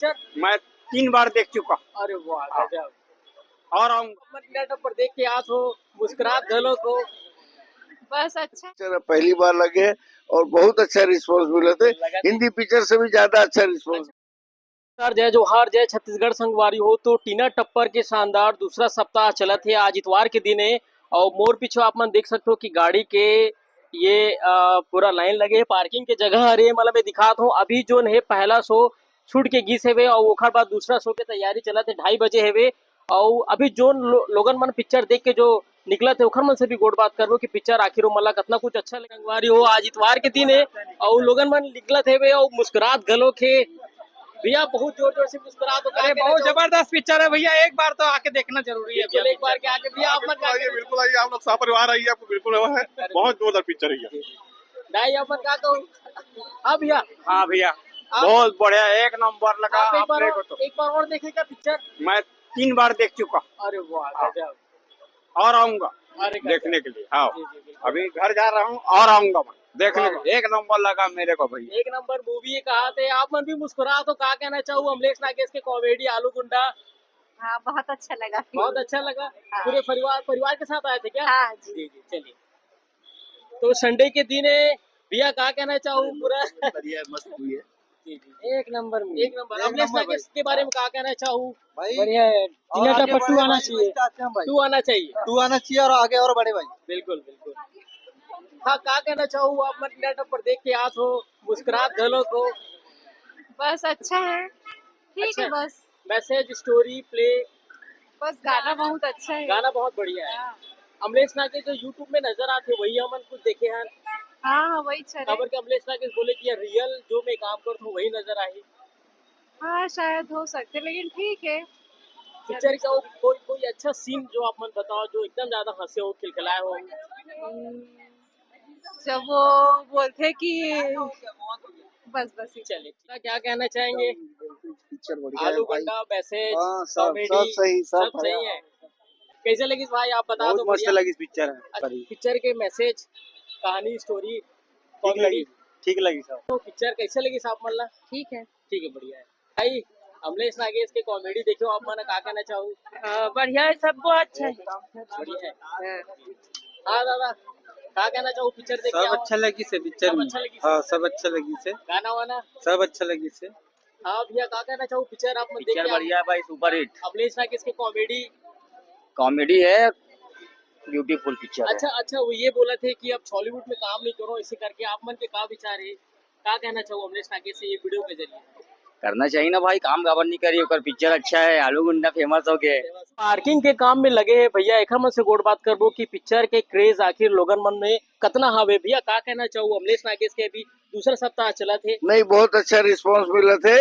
मैं 3 बार देख चुका अरे वाह गजब। और आऊंगा। थिएटर पर देख के आप हो मुस्कुरात गलों को बस अच्छा। पिक्चर पहली बार लगे और बहुत अच्छा रिस्पांस मिले थे। हिंदी पिक्चर से भी ज्यादा अच्छा रिस्पांस। जय जोहार जय छत्तीसगढ़ संगवारी हो। तो टीना टप्पर के शानदार दूसरा सप्ताह चला थे आज इतवार के दिन है और मोर पीछे आप मन देख सकते हो कि गाड़ी के ये पूरा लाइन लगे है पार्किंग के जगह हरे मतलब मैं दिखाता हूँ। अभी जो है पहला शो छूट के गीस हेवे और ओखर बाद दूसरा शो के तैयारी चला थे 2:30 बजे हेवे और अभी जो लोगन मन पिक्चर देख के जो निकला थे ओखर मन से भी गोट बात करो कि पिक्चर आखिर मला कितना कुछ अच्छा संगवारी हो। आज इतवार के दिन है और लोगन मन निकला थे और मुस्कुरात गलो के भैया बहुत जोर जोर से मुस्कुरा तो अरे बहुत जबरदस्त पिक्चर है भैया, एक बार तो आके देखना जरूरी है। एक बार के आके भैया आप बिल्कुल आइए, आप लोग सपरिवार आइए, आपको बिल्कुल है बहुत जोरदार पिक्चर है। दाई अपन का कहूँ। हाँ भैया, हाँ भैया बहुत बढ़िया, एक नंबर लगा। आप आपने को तो एक बार और देखेगा पिक्चर। मैं 3 बार देख चुका अरे वाह गजब। और आऊंगा देखने के लिए। हाँ अभी घर जा रहा हूँ और आऊंगा मैं देखने के लिए। एक नंबर लगा मेरे को भैया, एक नंबर मूवी कहा थे आप मन भी मुस्कुरा तो का कहना चाहूँ अमलेश नागेश के कॉमेडी आलू गुंडा। हाँ बहुत अच्छा लगा। बहुत अच्छा लगा। हाँ। पूरे परिवार के साथ आए थे क्या? हाँ जी। जी जी चलिए। तो संडे के दिन है भैया का कहना चाहूँ पूरा बढ़िया मस्त हुई है। जी जी एक नंबर में एक नंबर। अमलेश नागेश के बारे में का कहना चाहूँ। बढ़िया है। टीना टप्पर 2 आना चाहिए। 2 आना चाहिए। 2 आना चाहिए और आगे और बड़े भाई। बिल्कुल बिल्कुल। हाँ का कहना चाहूँ आप मन टीना पर देख के आप हो मुस्कुरात गलों को बस अच्छा है, ठीक अच्छा है बस। मैसेज स्टोरी प्ले बस गाना बहुत अच्छा है। गाना बहुत बढ़िया है। अमलेश नागेश जो यूट्यूब में नजर आते वही हमन कुछ देखे हैं। हाँ वही चले। खबर के अमलेश नागेश बोले कि रियल जो मैं काम करता हूँ वही नजर आई। हाँ शायद हो सकते, लेकिन ठीक है। पिक्चर का कोई अच्छा सीन जो आप मन बताओ जो एकदम ज्यादा हंसे हो खिलखिलाए हो। जब वो बोलते कि बस ही। चलिए क्या कहना चाहेंगे। पिक्चर बढ़िया आलू है गंडा मैसेज हाँ, सब कॉमेडी सही, सब सही है। कैसे लगी भाई आप बता दो। मस्त लगी पिक्चर है। पिक्चर के मैसेज कहानी स्टोरी कॉमेडी ठीक लगी सब। तो पिक्चर कैसे लगी साहब मल्ला। ठीक है। ठीक है बढ़िया है भाई। अमलेश नागेश के कॉमेडी देखो आप मन का कहना चाहूँ। बढ़िया है, सब बहुत अच्छा है। बढ़िया है। हाँ दादा का कहना चाहूँ पिक्चर देख सब अच्छा लगी से पिक्चर में। अच्छा लगी हाँ सब अच्छा लगी से। गाना वाना सब अच्छा लगी से। हाँ भैया का कहना चाहूँ पिक्चर आप मन देख पिक्चर बढ़िया है भाई, सुपर हिट अमलेश नागेश के कॉमेडी है, ब्यूटीफुल पिक्चर अच्छा अच्छा वो ये बोला थे कि अब बॉलीवुड में काम नहीं करो इसी करके आप मन के का विचार है का कहना चाहूँ अमलेश नागेश से ये वीडियो के जरिए। करना चाहिए ना भाई, काम गाबर नहीं करी ओकर पिक्चर अच्छा है, आलू गुंडा फेमस हो गए। पार्किंग के काम में लगे हैं भैया एक मन से गोड़ बात करबो कि पिक्चर के क्रेज आखिर लोगन मन में कितना हवे भैया का कहना चाहूँ अमलेश नागेश के अभी दूसरा सप्ताह चला थे। नहीं बहुत अच्छा रिस्पांस मिले थे,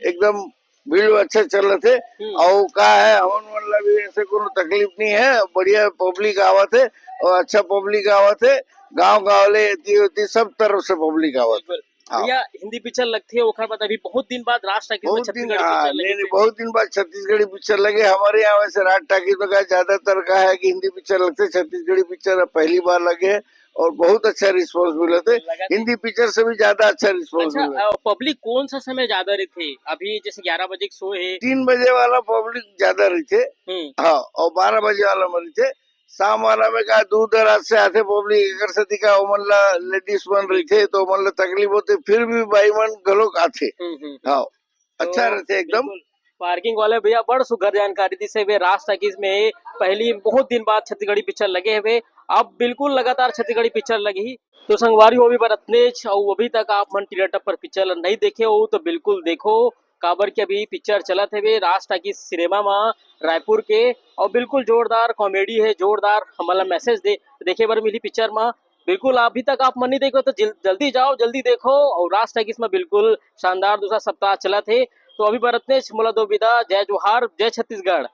एकदम भीड़ अच्छा चल रहे थे। और का है हमन मतलब भी ऐसे कोई तकलीफ नहीं है, बढ़िया पब्लिक आवत है और अच्छा पब्लिक आवत है। गांव ले होती सब तरफ से पब्लिक आवत है। भैया हिंदी पिक्चर लगती है ओखर बाद अभी बहुत दिन बाद राज टाकीज में छत्तीसगढ़ी पिक्चर लगी थी। बहुत दिन बाद छत्तीसगढ़ी पिक्चर लगे हमारे यहाँ। वैसे राज टाकीज में का ज्यादातर का है कि हिंदी पिक्चर लगते, छत्तीसगढ़ी पिक्चर पहली बार लगे और बहुत अच्छा रिस्पांस मिले थे। हिंदी पिक्चर से भी ज्यादा अच्छा रिस्पांस मिला। पब्लिक कौन सा समय ज्यादा रही थे अभी जैसे 11 बजे शो है 3 बजे वाला पब्लिक ज्यादा रही थे। हाँ और 12 बजे वाला मरी थे। शाम वाला में का दूर दराज से आते पब्लिक अगर से दिखा मतलब लेडीज बन रही थे तो मतलब तकलीफ होती, फिर भी भाई मन गलोक आते। हाँ अच्छा रहते एकदम। पार्किंग वाले भैया बड़ सुघर जानकारी दी से वे राज टाकीज में पहली बहुत दिन बाद छत्तीसगढ़ी पिक्चर लगे हुए अब बिल्कुल लगातार छत्तीसगढ़ी पिक्चर लगी। तो संगवारी वो भी बरतने और अभी तक आप मन टीना टप्पर पिक्चर नहीं देखे हो तो बिल्कुल देखो। काबर के अभी पिक्चर चला थे वे राज टाकीज सिनेमा में रायपुर के और बिल्कुल जोरदार कॉमेडी है, जोरदार मतलब मैसेज देखे बार मिली पिक्चर में। बिल्कुल अभी तक आप मन नहीं देखो तो जल्दी जाओ जल्दी देखो। और राज टाकीज में बिल्कुल शानदार दूसरा सप्ताह चला थे। तो अभी बरतने मोला दो विदा। जय जोहार जय छत्तीसगढ़।